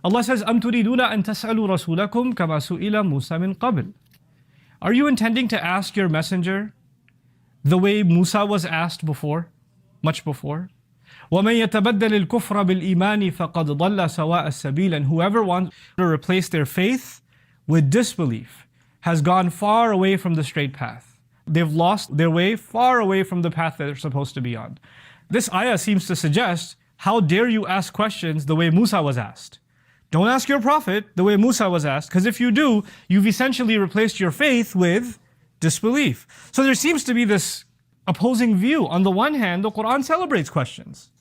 Allah says, أَمْ تُرِيدُونَ أَن تَسْأَلُوا رَسُولَكُمْ كَمَا سُئِلَ مُوسَى مِنْ قَبْلِ. Are you intending to ask your messenger the way Musa was asked before, much before? وَمَنْ يَتَبَدَّلِ الْكُفْرَ بِالْإِيمَانِ فَقَدْ ضَلَّ سَوَاءَ السَّبِيلِ. And whoever wants to replace their faith with disbelief has gone far away from the straight path. They've lost their way far away from the path that they're supposed to be on. This ayah seems to suggest, how dare you ask questions the way Musa was asked? Don't ask your prophet the way Musa was asked, because if you do, you've essentially replaced your faith with disbelief. So there seems to be this opposing view. On the one hand, the Qur'an celebrates questions.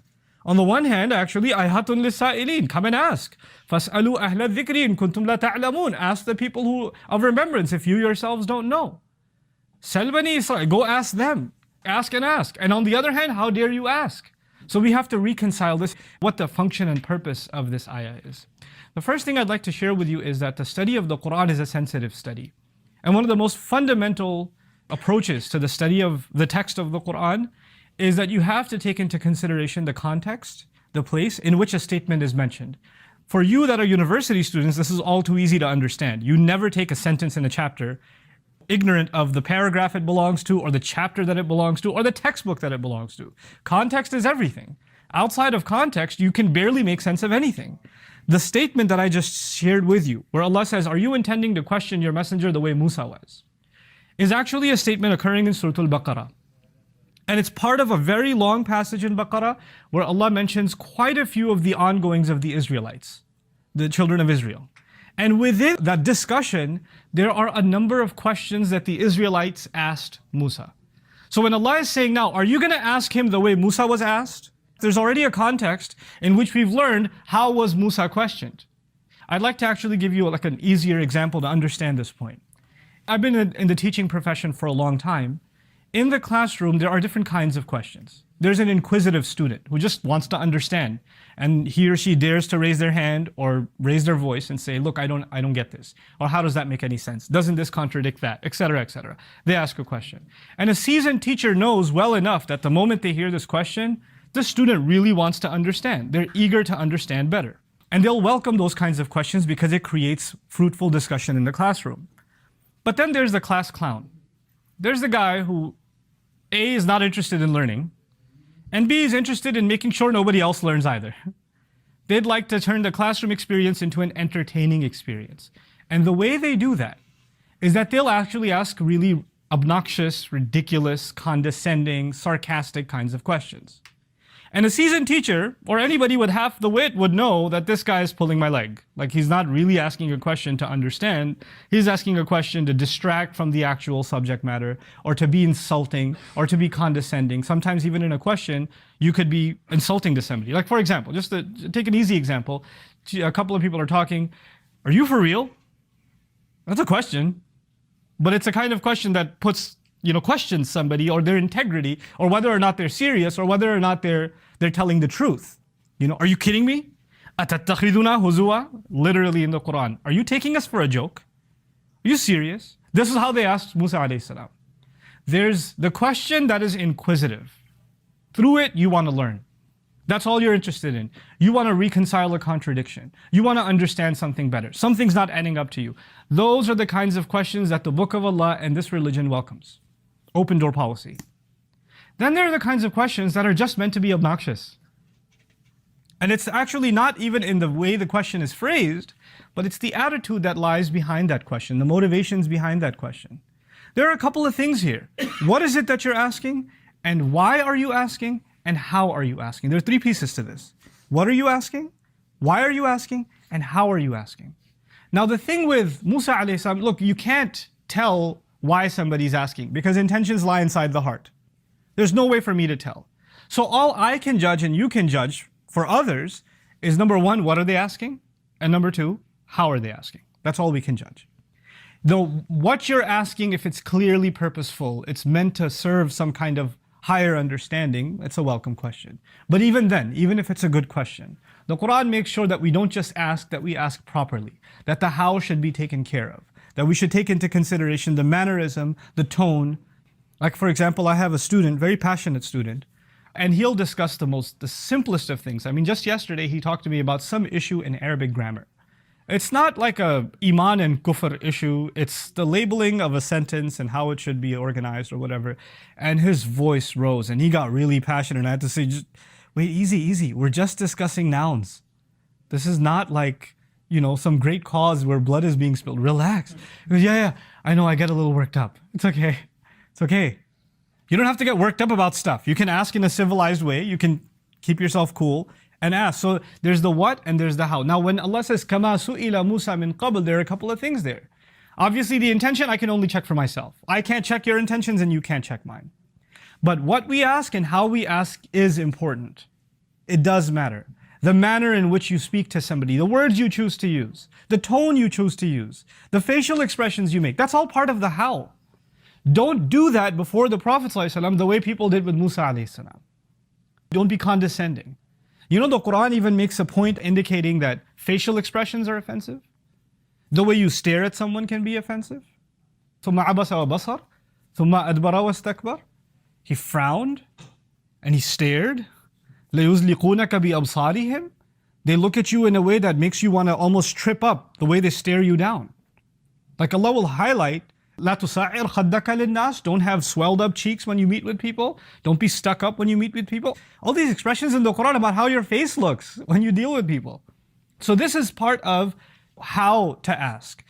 On the one hand, actually, ayhatun lis-sa'ilin, come and ask. Fas'alu ahla dhikri in kuntum la ta'lamun. Ask the people who of remembrance if you yourselves don't know. Sal bani Israel, go ask them. Ask and ask. And on the other hand, how dare you ask? So we have to reconcile this, what the function and purpose of this ayah is. The first thing I'd like to share with you is that the study of the Qur'an is a sensitive study. And one of the most fundamental approaches to the study of the text of the Qur'an is that you have to take into consideration the context, the place in which a statement is mentioned. For you that are university students, this is all too easy to understand. You never take a sentence in a chapter ignorant of the paragraph it belongs to, or the chapter that it belongs to, or the textbook that it belongs to. Context is everything. Outside of context, you can barely make sense of anything. The statement that I just shared with you, where Allah says, are you intending to question your messenger the way Musa was, is actually a statement occurring in Surah Al-Baqarah. And it's part of a very long passage in Baqarah where Allah mentions quite a few of the ongoings of the Israelites, the children of Israel. And within that discussion, there are a number of questions that the Israelites asked Musa. So when Allah is saying now, are you going to ask him the way Musa was asked? There's already a context in which we've learned how was Musa questioned. I'd like to actually give you like an easier example to understand this point. I've been in the teaching profession for a long time. In the classroom, there are different kinds of questions. There's an inquisitive student who just wants to understand, and he or she dares to raise their hand or raise their voice and say, look, I don't get this. Or how does that make any sense? Doesn't this contradict that? Etc., etc. They ask a question. And a seasoned teacher knows well enough that the moment they hear this question, the student really wants to understand. They're eager to understand better. And they'll welcome those kinds of questions because it creates fruitful discussion in the classroom. But then there's the class clown. There's the guy who, A, is not interested in learning, and B, is interested in making sure nobody else learns either. They'd like to turn the classroom experience into an entertaining experience. And the way they do that is that they'll actually ask really obnoxious, ridiculous, condescending, sarcastic kinds of questions. And a seasoned teacher, or anybody with half the wit, would know that this guy is pulling my leg. Like, he's not really asking a question to understand. He's asking a question to distract from the actual subject matter, or to be insulting, or to be condescending. Sometimes even in a question, you could be insulting to somebody. Like, for example, just to take an easy example, a couple of people are talking, are you for real? That's a question. But it's a kind of question that puts, questions somebody or their integrity, or whether or not they're serious, or whether or not they're telling the truth. Are you kidding me? أَتَتَّخِذُنَا هُزُوًا? Literally in the Qur'an. Are you taking us for a joke? Are you serious? This is how they asked Musa alayhi salam. There's the question that is inquisitive. Through it, you want to learn. That's all you're interested in. You want to reconcile a contradiction. You want to understand something better. Something's not adding up to you. Those are the kinds of questions that the Book of Allah and this religion welcomes. Open door policy. Then there are the kinds of questions that are just meant to be obnoxious. And it's actually not even in the way the question is phrased, but it's the attitude that lies behind that question, the motivations behind that question. There are a couple of things here. What is it that you're asking? And why are you asking? And how are you asking? There are three pieces to this. What are you asking? Why are you asking? And how are you asking? Now the thing with Musa alayhi salam, look, you can't tell why somebody's asking because intentions lie inside the heart. There's no way for me to tell. So all I can judge and you can judge for others is number one, what are they asking? And number two, how are they asking? That's all we can judge. Though what you're asking, if it's clearly purposeful, it's meant to serve some kind of higher understanding, it's a welcome question. But even then, even if it's a good question, the Qur'an makes sure that we don't just ask, that we ask properly, that the how should be taken care of, that we should take into consideration the mannerism, the tone. Like for example, I have a student, very passionate student, and he'll discuss the simplest of things. I mean, just yesterday he talked to me about some issue in Arabic grammar. It's not like a iman and kufr issue. It's the labeling of a sentence and how it should be organized or whatever. And his voice rose and he got really passionate. And I had to say, just, wait, easy, easy. We're just discussing nouns. This is not like, some great cause where blood is being spilled. Relax. He goes, yeah, I know I get a little worked up. It's okay. It's okay. You don't have to get worked up about stuff. You can ask in a civilized way. You can keep yourself cool and ask. So there's the what and there's the how. Now when Allah says, Kama su'ila Musa min qabl, there are a couple of things there. Obviously the intention I can only check for myself. I can't check your intentions and you can't check mine. But what we ask and how we ask is important. It does matter. The manner in which you speak to somebody, the words you choose to use, the tone you choose to use, the facial expressions you make, that's all part of the how. Don't do that before the Prophet ﷺ the way people did with Musa a.s. Don't be condescending. The Qur'an even makes a point indicating that facial expressions are offensive. The way you stare at someone can be offensive. ثُمَّ عَبَسَ وَبَصَرَ ثُمَّ أَدْبَرَ وَاسْتَكْبَرَ. He frowned and he stared. لَيُزْلِقُونَكَ بِأَبْصَارِهِمْ. They look at you in a way that makes you want to almost trip up, the way they stare you down. Like Allah will highlight, لَا تُسَعِّرْ خَدَّكَ لِلنَّاسِ. Don't have swelled up cheeks when you meet with people. Don't be stuck up when you meet with people. All these expressions in the Qur'an about how your face looks when you deal with people. So this is part of how to ask.